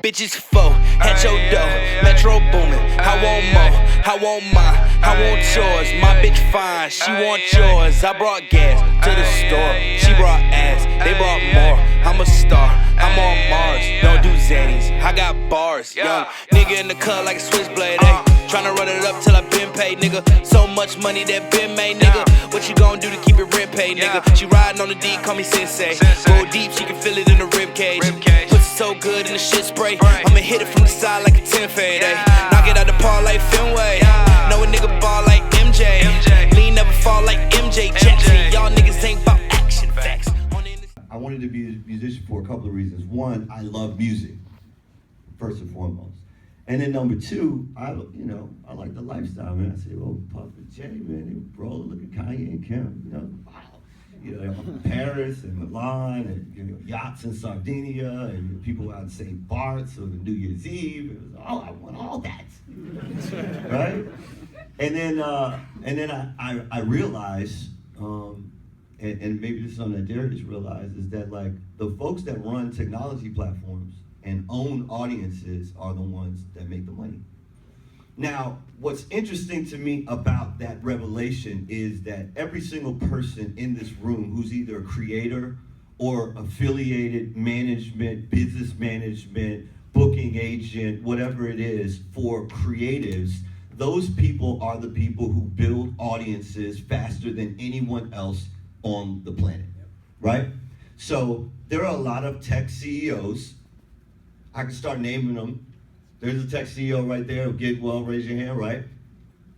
bitches foe, at your door, metro booming. I want more, I want mine, I want yours. My bitch fine, she want yours. I brought gas to the store, she brought ass, they brought more. I'm a star, I'm on Mars, don't do Xannies, I got bars. Young nigga in the cut like a switchblade, ayy. Tryna run it up till I been paid, nigga. So much money that been made, nigga. What you gon' do to keep it rent paid, nigga? She riding on the D, call me sensei. Go deep, she can feel it in the rib cage. Pussy so good in the shit spray. I'ma hit it from the side like a 10 fade, ayy. Knock it out the park like Fenway. Know a nigga ball like MJ. Lean never fall like MJ Jackson. Y'all niggas ain't bout action facts. I wanted to be a musician for a couple of reasons. One, I love music, first and foremost. And then number two, I like the lifestyle, man. I said, oh, Puff and Jay, man, they roll, look at Kanye and Kim, wow. Paris and Milan and yachts in Sardinia and people out in St. Bart's on New Year's Eve. It was I want all that, right? And then I realized, and maybe this is something that Derek just realized, is that like the folks that run technology platforms and own audiences are the ones that make the money. Now, what's interesting to me about that revelation is that every single person in this room who's either a creator or affiliated management, business management, booking agent, whatever it is for creatives, those people are the people who build audiences faster than anyone else on the planet, right? So there are a lot of tech CEOs. I can start naming them. There's a tech CEO right there. Get well, raise your hand, right?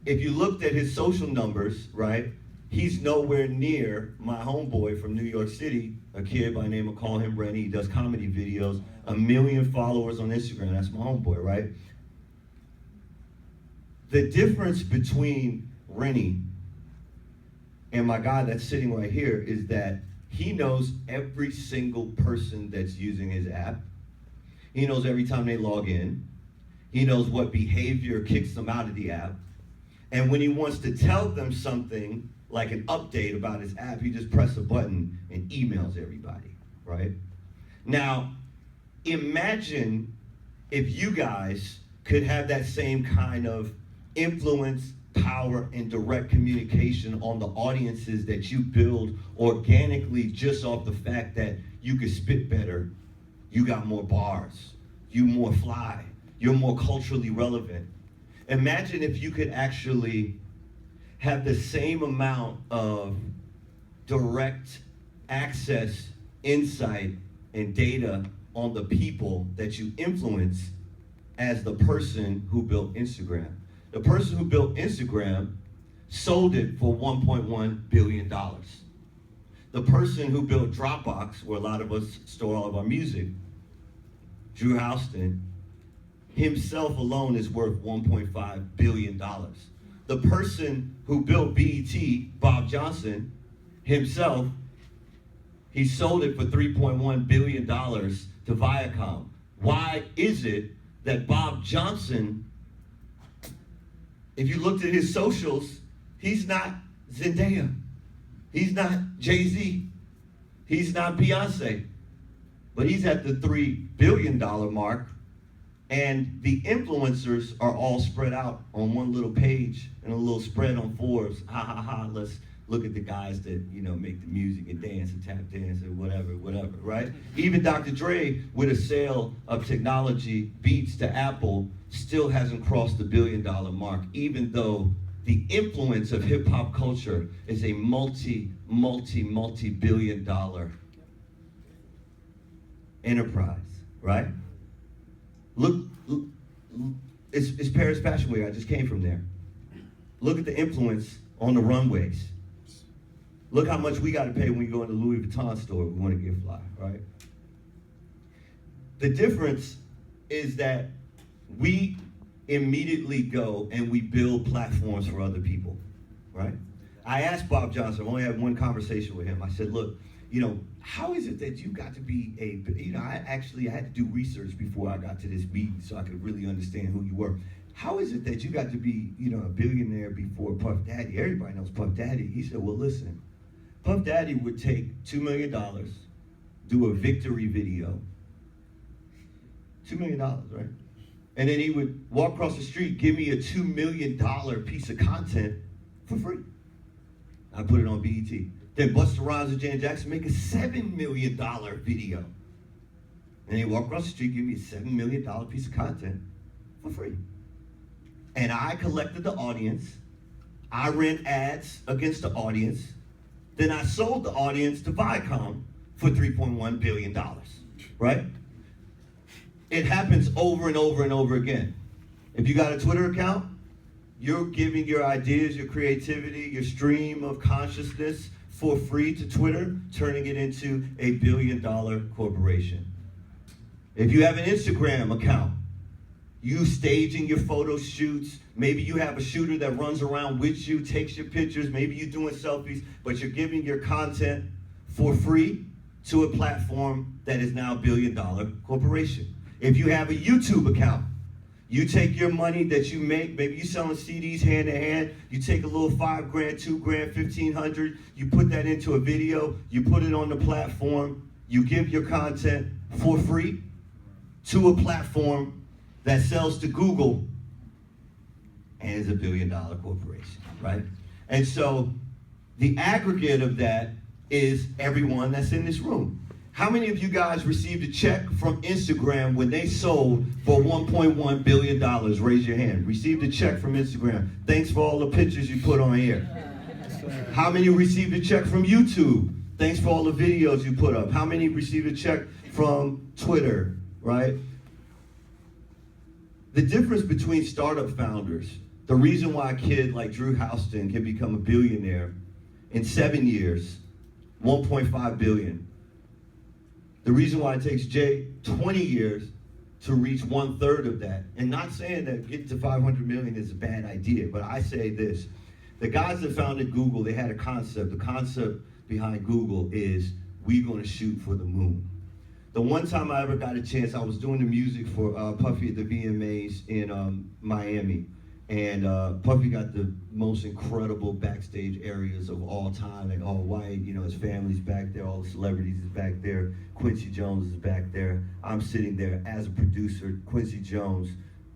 If you looked at his social numbers, right, he's nowhere near my homeboy from New York City, a kid by the name of call him Rennie. He does comedy videos, 1 million followers on Instagram. That's my homeboy, right? The difference between Rennie and my guy that's sitting right here is that he knows every single person that's using his app. He knows every time they log in. He knows what behavior kicks them out of the app. And when he wants to tell them something, like an update about his app, he just presses a button and emails everybody, right? Now, imagine if you guys could have that same kind of influence, power, and direct communication on the audiences that you build organically just off the fact that you could spit better, you got more bars, you more fly, you're more culturally relevant. Imagine if you could actually have the same amount of direct access, insight, and data on the people that you influence as the person who built Instagram. The person who built Instagram sold it for $1.1 billion. The person who built Dropbox, where a lot of us store all of our music, Drew Houston, himself alone is worth $1.5 billion. The person who built BET, Bob Johnson, himself, he sold it for $3.1 billion to Viacom. Why is it that Bob Johnson, if you looked at his socials, he's not Zendaya, he's not Jay-Z, he's not Beyonce, but he's at the $3 billion mark, and the influencers are all spread out on one little page and a little spread on Forbes. Ha ha ha, let's look at the guys that, make the music and dance and tap dance and whatever, right? Even Dr. Dre, with a sale of technology beats to Apple, still hasn't crossed the $1 billion mark, even though the influence of hip hop culture is a multi-billion dollar enterprise, right? Look, it's Paris Fashion Week. I just came from there. Look at the influence on the runways. Look how much we got to pay when we go in the Louis Vuitton store if we want to get fly, right? The difference is that we immediately go and we build platforms for other people, right? I asked Bob Johnson, I only had one conversation with him. I said, look, how is it that you got to be I had to do research before I got to this meeting so I could really understand who you were. How is it that you got to be, a billionaire before Puff Daddy? Everybody knows Puff Daddy. He said, well, listen, Puff Daddy would take $2 million, do a victory video, $2 million, right? And then he would walk across the street, give me a $2 million piece of content for free. I put it on BET. Then Busta Rhymes and Janet Jackson make a $7 million video. And he walk across the street, give me a $7 million piece of content for free. And I collected the audience. I ran ads against the audience. Then I sold the audience to Viacom for $3.1 billion, right? It happens over and over and over again. If you got a Twitter account, you're giving your ideas, your creativity, your stream of consciousness for free to Twitter, turning it into a $1 billion corporation. If you have an Instagram account, you staging your photo shoots, maybe you have a shooter that runs around with you, takes your pictures, maybe you're doing selfies, but you're giving your content for free to a platform that is now $1 billion corporation. If you have a YouTube account, you take your money that you make, maybe you're selling CDs hand to hand, you take a little $5,000, $2,000, $1,500, you put that into a video, you put it on the platform, you give your content for free to a platform that sells to Google and is a $1 billion corporation, right? And so the aggregate of that is everyone that's in this room. How many of you guys received a check from Instagram when they sold for $1.1 billion? Raise your hand. Received a check from Instagram. Thanks for all the pictures you put on here. How many received a check from YouTube? Thanks for all the videos you put up. How many received a check from Twitter, right? The difference between startup founders, the reason why a kid like Drew Houston can become a billionaire in 7 years, 1.5 billion. The reason why it takes Jay 20 years to reach 1/3 of that, and not saying that getting to 500 million is a bad idea, but I say this. The guys that founded Google, they had a concept. The concept behind Google is we're gonna shoot for the moon. The one time I ever got a chance, I was doing the music for Puffy at the VMAs in Miami. And Puffy got the most incredible backstage areas of all time, like all white, you know, his family's back there, all the celebrities is back there, Quincy Jones is back there. I'm sitting there as a producer, Quincy Jones,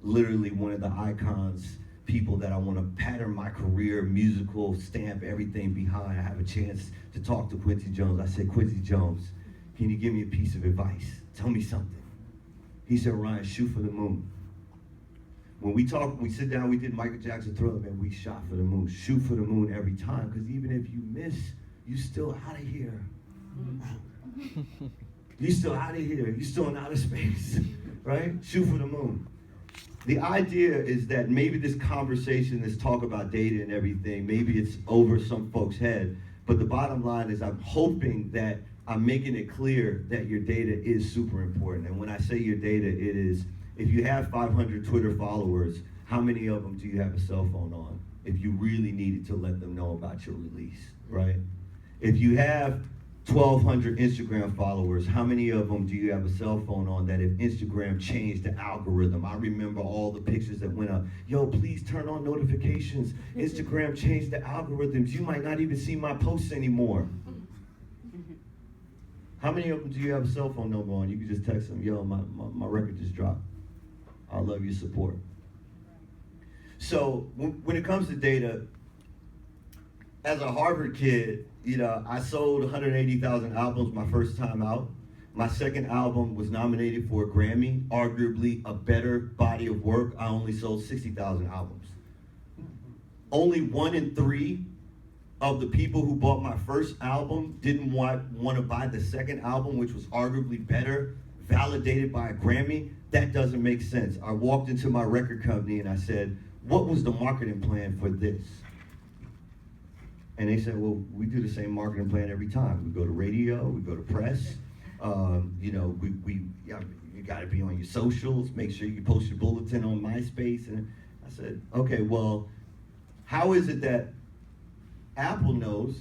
literally one of the icons, people that I want to pattern my career, musical, stamp everything behind. I have a chance to talk to Quincy Jones. I said, Quincy Jones, can you give me a piece of advice? Tell me something. He said, Ryan, shoot for the moon. When we talk, we sit down, we did Michael Jackson Thriller, man, we shot for the moon. Shoot for the moon every time, because even if you miss, you still out of here. You still out of here. You still in outer space, right? Shoot for the moon. The idea is that maybe this conversation, this talk about data and everything, maybe it's over some folks' head, but the bottom line is I'm hoping that I'm making it clear that your data is super important. And when I say your data, it is, if you have 500 Twitter followers, how many of them do you have a cell phone on? If you really needed to let them know about your release, right? If you have 1,200 Instagram followers, how many of them do you have a cell phone on that if Instagram changed the algorithm? I remember all the pictures that went up. Yo, please turn on notifications. Instagram changed the algorithms. You might not even see my posts anymore. How many of them do you have a cell phone number on? You can just text them, yo, my record just dropped. I love your support. So when it comes to data, as a Harvard kid, you know, I sold 180,000 albums my first time out. My second album was nominated for a Grammy, arguably a better body of work. I only sold 60,000 albums. Only 1 in 3 of the people who bought my first album didn't want to buy the second album, which was arguably better, validated by a Grammy. That doesn't make sense. I walked into my record company and I said, what was the marketing plan for this? And they said, well, we do the same marketing plan every time. We go to radio, we go to press. You know, you gotta be on your socials, make sure you post your bulletin on MySpace. And I said, okay, well, how is it that Apple knows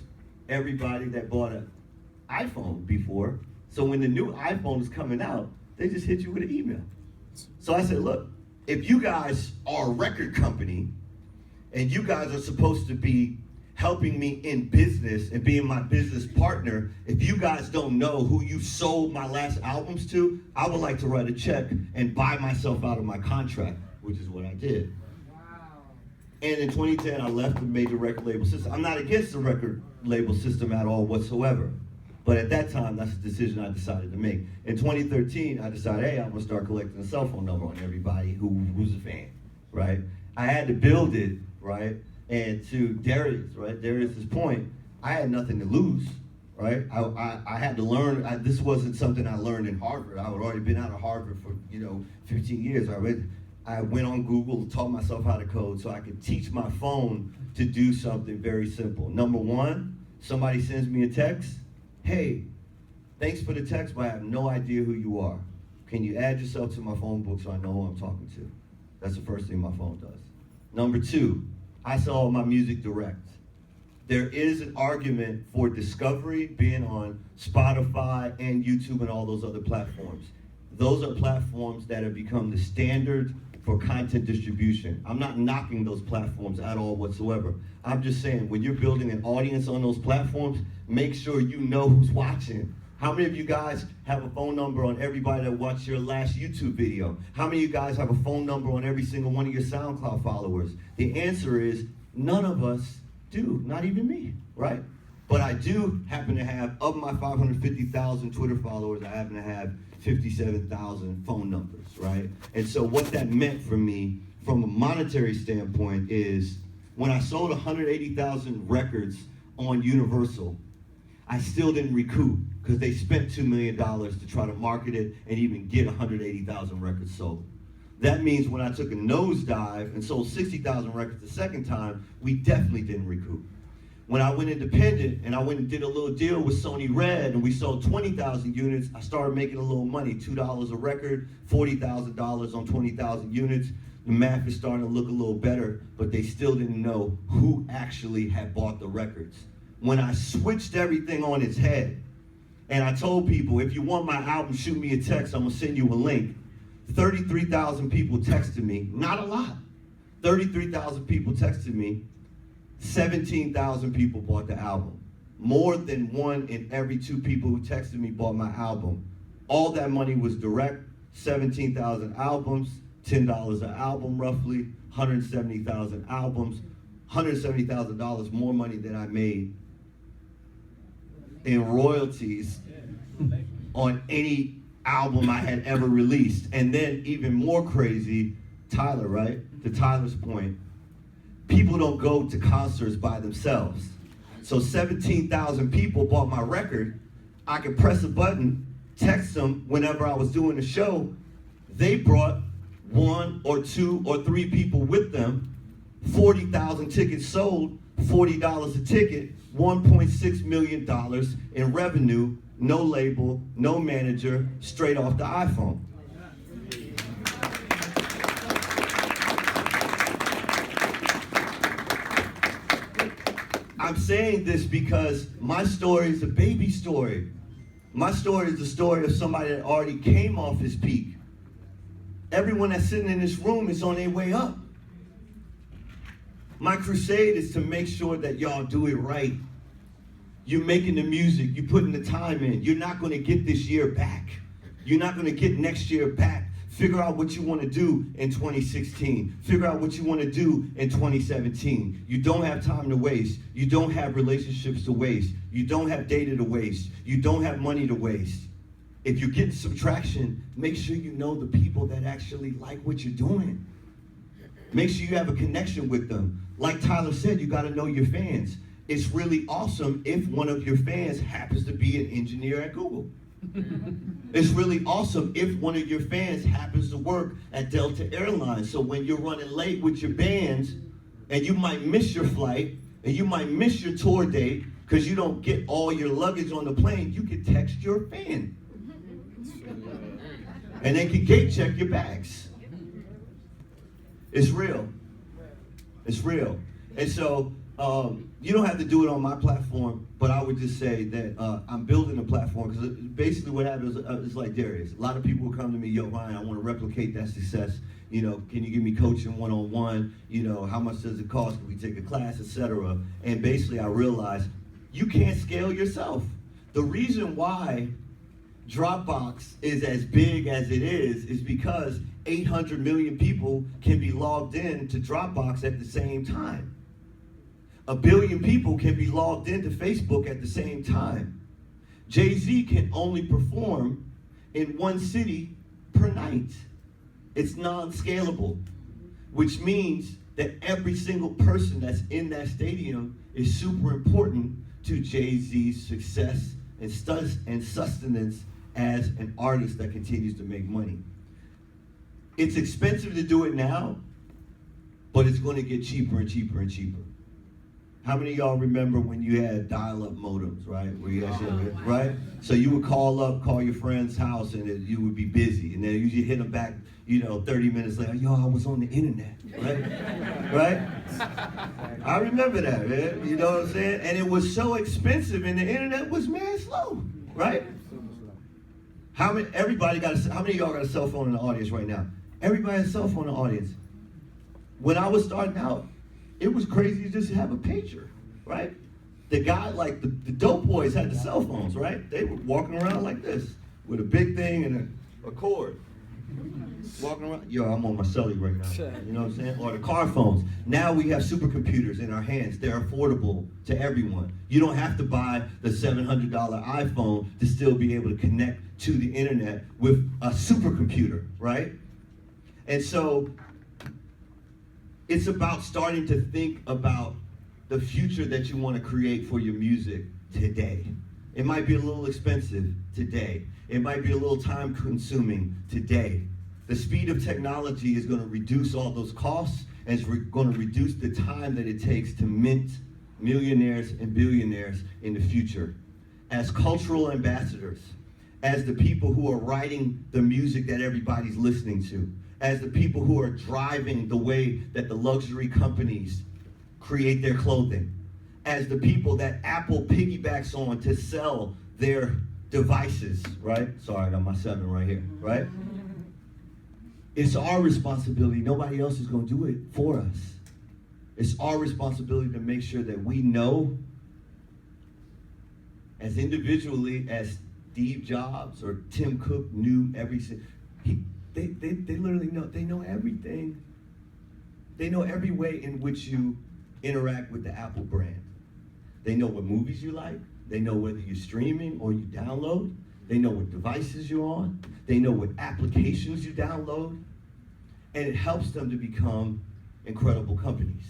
everybody that bought an iPhone before, so when the new iPhone is coming out, they just hit you with an email. So I said, look, if you guys are a record company and you guys are supposed to be helping me in business and being my business partner, if you guys don't know who you sold my last albums to, I would like to write a check and buy myself out of my contract, which is what I did. And in 2010, I left the major record label system. I'm not against the record label system at all whatsoever. But at that time, that's the decision I decided to make. In 2013, I decided, hey, I'm gonna start collecting a cell phone number on everybody who's a fan, right? I had to build it, right? And to Darius's point, I had nothing to lose, right? I had to learn. This wasn't something I learned in Harvard. I had already been out of Harvard for 15 years already. I went on Google, taught myself how to code so I could teach my phone to do something very simple. Number one, somebody sends me a text. Hey, thanks for the text, but I have no idea who you are. Can you add yourself to my phone book so I know who I'm talking to? That's the first thing my phone does. Number two, I sell all my music direct. There is an argument for discovery being on Spotify and YouTube and all those other platforms. Those are platforms that have become the standard for content distribution. I'm not knocking those platforms at all whatsoever. I'm just saying, when you're building an audience on those platforms, make sure you know who's watching. How many of you guys have a phone number on everybody that watched your last YouTube video? How many of you guys have a phone number on every single one of your SoundCloud followers? The answer is, none of us do, not even me, right? But I do happen to have, of my 550,000 Twitter followers, I happen to have 57,000 phone numbers, right? And so what that meant for me from a monetary standpoint is when I sold 180,000 records on Universal, I still didn't recoup because they spent $2 million to try to market it and even get 180,000 records sold. That means when I took a nosedive and sold 60,000 records the second time, we definitely didn't recoup. When I went independent and I went and did a little deal with Sony Red and we sold 20,000 units, I started making a little money, $2 a record, $40,000 on 20,000 units. The math is starting to look a little better, but they still didn't know who actually had bought the records. When I switched everything on its head and I told people, if you want my album, shoot me a text, I'm gonna send you a link. 33,000 people texted me, not a lot. 33,000 people texted me. 17,000 people bought the album. More than 1 in every 2 people who texted me bought my album. All that money was direct, 17,000 albums, $10 an album roughly, 170,000 albums, $170,000 more money than I made in royalties on any album I had ever released. And then even more crazy, Tyler, right? To Tyler's point, people don't go to concerts by themselves. So 17,000 people bought my record. I could press a button, text them whenever I was doing a show. They brought 1 or 2 or 3 people with them. 40,000 tickets sold, $40 a ticket, $1.6 million in revenue, no label, no manager, straight off the iPhone. I'm saying this because my story is a baby story. My story is the story of somebody that already came off his peak. Everyone that's sitting in this room is on their way up. My crusade is to make sure that y'all do it right. You're making the music, you're putting the time in. You're not gonna get this year back. You're not gonna get next year back. Figure out what you want to do in 2016. Figure out what you want to do in 2017. You don't have time to waste. You don't have relationships to waste. You don't have data to waste. You don't have money to waste. If you're getting some traction, make sure you know the people that actually like what you're doing. Make sure you have a connection with them. Like Tyler said, you got to know your fans. It's really awesome if one of your fans happens to be an engineer at Google. It's really awesome if one of your fans happens to work at Delta Airlines. So when you're running late with your bands and you might miss your flight and you might miss your tour date because you don't get all your luggage on the plane, you can text your fan. And they can gate check your bags. It's real. It's real. And so You don't have to do it on my platform, but I would just say that I'm building a platform because basically what happens is like Darius. A lot of people will come to me, yo, Ryan, I want to replicate that success. You know, can you give me coaching one-on-one? You know, how much does it cost? Can we take a class, etc.? And basically I realized you can't scale yourself. The reason why Dropbox is as big as it is because 800 million people can be logged in to Dropbox at the same time. 1 billion people can be logged into Facebook at the same time. Jay-Z can only perform in one city per night. It's non-scalable, which means that every single person that's in that stadium is super important to Jay-Z's success and sustenance as an artist that continues to make money. It's expensive to do it now, but it's going to get cheaper and cheaper and cheaper. How many of y'all remember when you had dial-up modems, right? Where you actually, right? So you would call your friend's house and you would be busy. And then you hit them back, 30 minutes later, yo, I was on the internet, right? Right? I remember that, man. You know what I'm saying? And it was so expensive and the internet was mad slow, right? How many of y'all got a cell phone in the audience right now? Everybody has a cell phone in the audience. When I was starting out, it was crazy to just have a pager, right? The guy, like the dope boys had the cell phones, right? They were walking around like this with a big thing and a cord. Walking around, yo, I'm on my celly right now. You know what I'm saying? Or the car phones. Now we have supercomputers in our hands. They're affordable to everyone. You don't have to buy the $700 iPhone to still be able to connect to the internet with a supercomputer, right? And so it's about starting to think about the future that you want to create for your music today. It might be a little expensive today. It might be a little time consuming today. The speed of technology is going to reduce all those costs and it's going to reduce the time that it takes to mint millionaires and billionaires in the future. As cultural ambassadors, as the people who are writing the music that everybody's listening to, as the people who are driving the way that the luxury companies create their clothing, as the people that Apple piggybacks on to sell their devices, right? Sorry, I got my 7 right here, right? It's our responsibility. Nobody else is going to do it for us. It's our responsibility to make sure that we know, as individually as Steve Jobs or Tim Cook knew everything. They literally know. They know everything. They know every way in which you interact with the Apple brand. They know what movies you like. They know whether you're streaming or you download. They know what devices you're on. They know what applications you download. And it helps them to become incredible companies,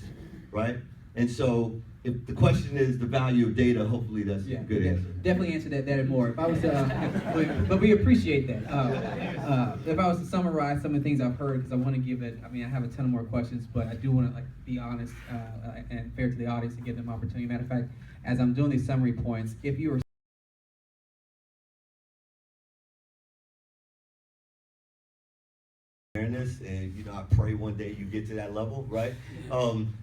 right? And so if the question is the value of data, hopefully that's a good answer. Definitely answer that and more. If I was but we appreciate that. If I was to summarize some of the things I've heard, because I want to give it, I have a ton of more questions, but I do want to be honest and fair to the audience and give them opportunity. Matter of fact, as I'm doing these summary points, if you were awareness, and I pray one day you get to that level, right?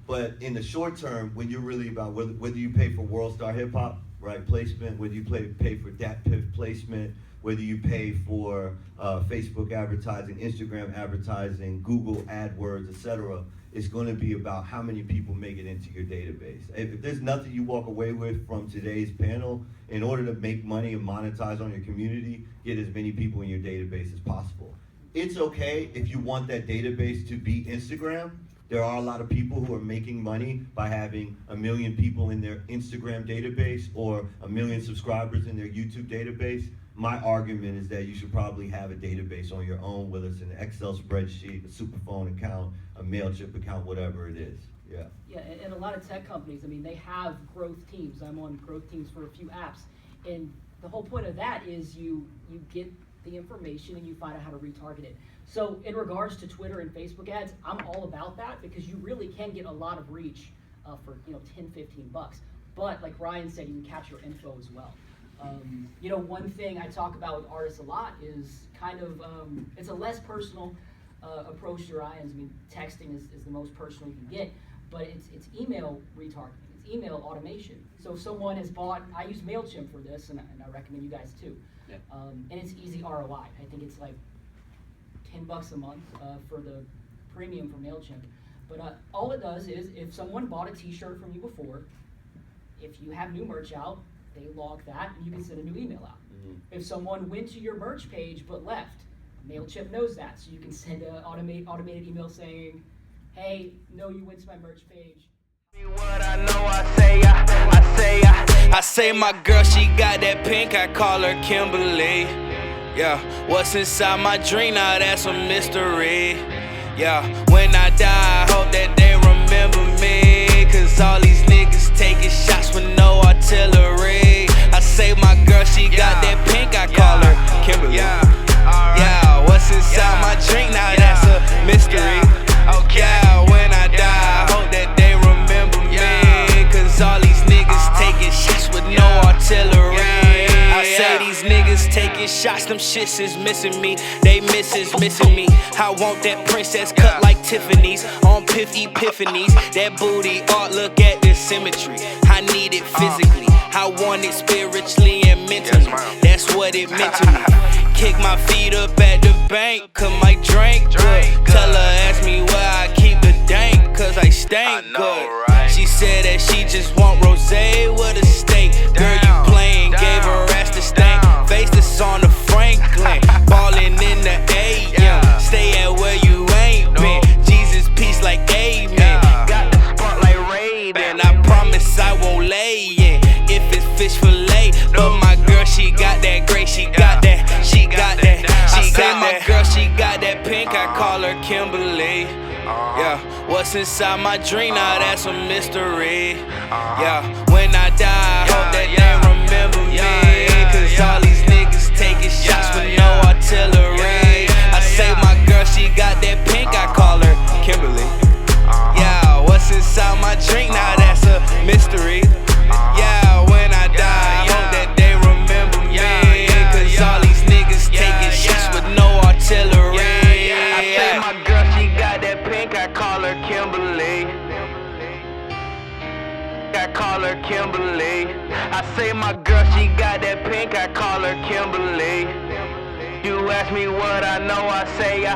But in the short term, when you're really about whether you pay for World Star Hip Hop, right, placement, whether you pay for Dat Piff placement, whether you pay for Facebook advertising, Instagram advertising, Google AdWords, etc., it's going to be about how many people make it into your database. If there's nothing you walk away with from today's panel, in order to make money and monetize on your community, get as many people in your database as possible. It's okay if you want that database to be Instagram. There are a lot of people who are making money by having 1 million people in their Instagram database or 1 million subscribers in their YouTube database. My argument is that you should probably have a database on your own, whether it's an Excel spreadsheet, a Superphone account, a MailChimp account, whatever it is. Yeah. Yeah, and a lot of tech companies, they have growth teams. I'm on growth teams for a few apps. And the whole point of that is you get the information and you find out how to retarget it. So in regards to Twitter and Facebook ads, I'm all about that because you really can get a lot of reach for 10, 15 bucks. But like Ryan said, you can capture info as well. One thing I talk about with artists a lot is kind of, it's a less personal approach to Ryan's. Texting is the most personal you can get, but it's email retargeting. email automation. So if someone has bought, I use MailChimp for this, and I recommend you guys too. Yeah. And it's easy ROI. I think it's like $10 a month for the premium for MailChimp. But all it does is, if someone bought a t-shirt from you before, if you have new merch out, they log that and you can send a new email out. If someone went to your merch page but left, MailChimp knows that, so you can send an automated email saying, hey, no, you went to my merch page. What I know, I say my girl, she got that pink, I call her Kimberly. Yeah, what's inside my dream, now that's a mystery. Yeah, when I die, I hope that they remember me, cause all these niggas taking shots with no artillery. I say my girl, she got that pink, I call her Kimberly. Yeah, what's inside my drink, now that's a mystery. Yeah, when I die, I hope that they remember me, cause all these niggas taking shots with no artillery. I say these niggas taking shots, them shits is missing me. They missing me. I want that princess cut like Tiffany's on Piff Epiphanies. That booty art, look at the symmetry. I need it physically, I want it spiritually and mentally. That's what it meant to me. Kick my feet up at the bank, cause my drink good. Tell her, ask me where I keep the dank, cause I stank good. She said that she just want rosé with a steak. Girl, you playing, gave her ass the stank. Face that's on the Franklin, ballin' in the AM. Stay at where you ain't been. Jesus, peace like amen. Got the spot like Raven. I promise I won't lay in if it's fish fillet. But my girl, she got that great, she got that. I say my girl, she got that pink, I call her Kimberly. Yeah, what's inside my dream, now that's a mystery. Yeah, when I die, I hope that they remember me, cause all these niggas taking shots with no artillery. I say my girl, she got that pink, I call her Kimberly. Yeah, what's inside my drink, now that's a mystery. Yeah, when I die, I hope that they remember me, cause all these niggas taking shots with no artillery. I say my girl, she got that pink, I call her Kimberly. I call her Kimberly. I say my girl, she got that pink, I call her Kimberly. You ask me what I know, I say